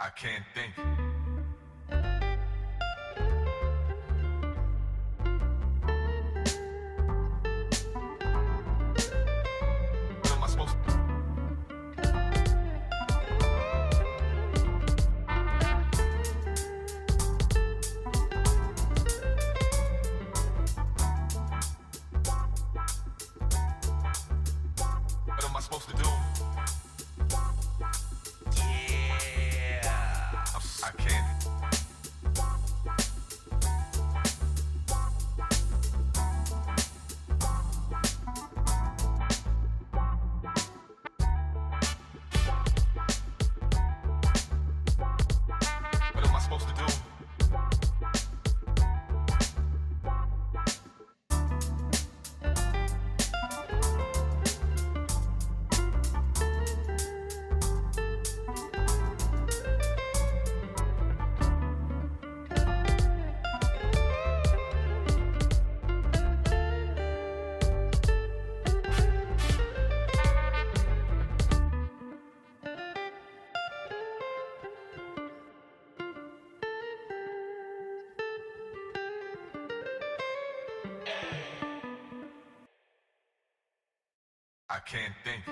I can't think. What am I supposed to? What am I supposed to do? I can't. What am I supposed to do? I can't think.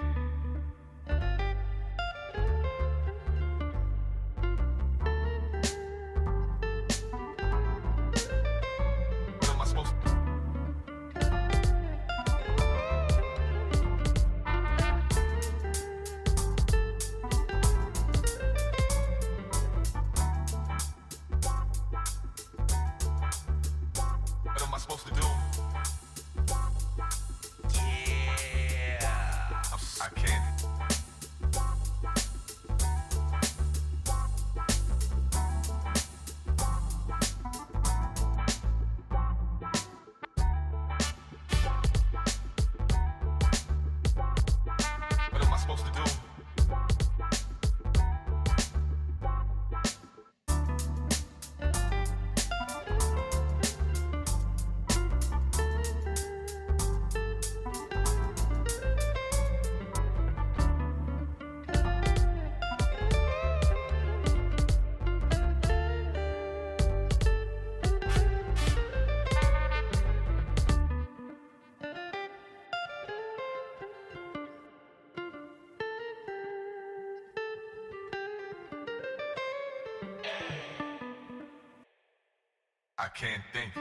What am I supposed to? What am I supposed to do? I can't. What am I supposed to do? I can't think.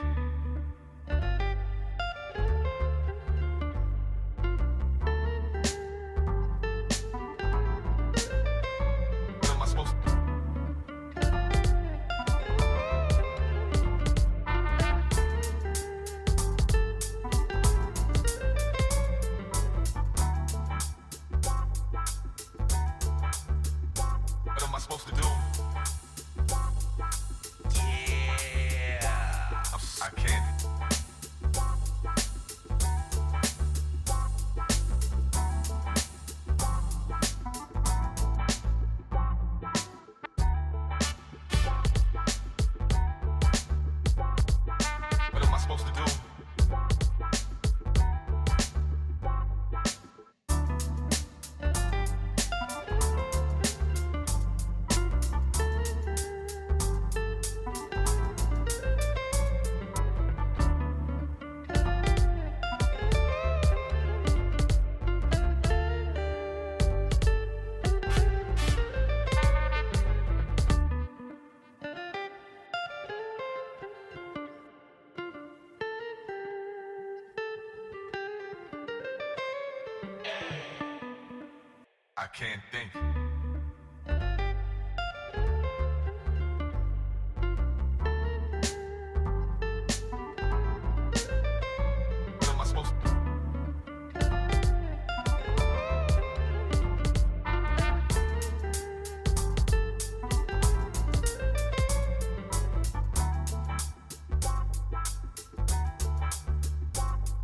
What am I supposed to? What am I supposed to do? I can't. What am I supposed to do? I can't think. What am I supposed to?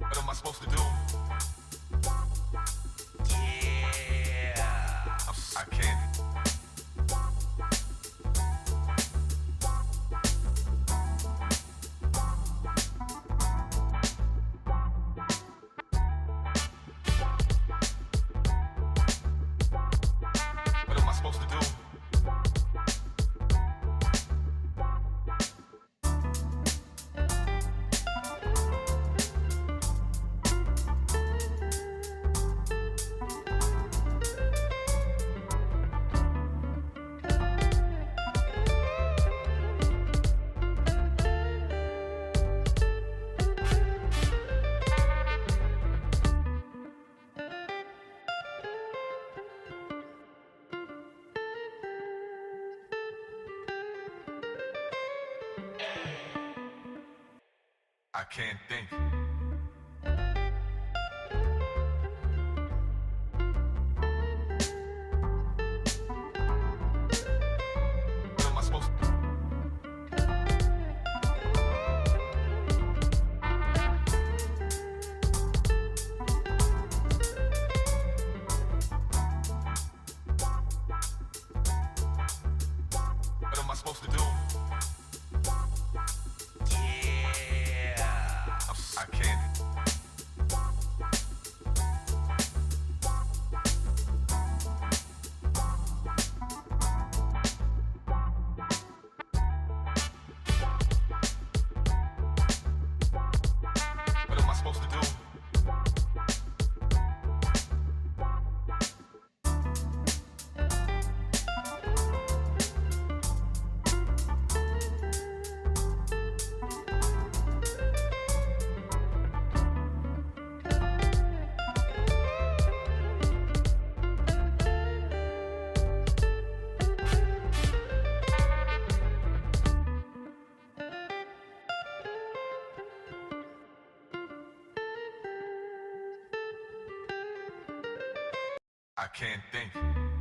What am I supposed to do? I can't. can't think. What am I supposed to What am I supposed to do? Yeah. I can't. What am I supposed to do? I can't think.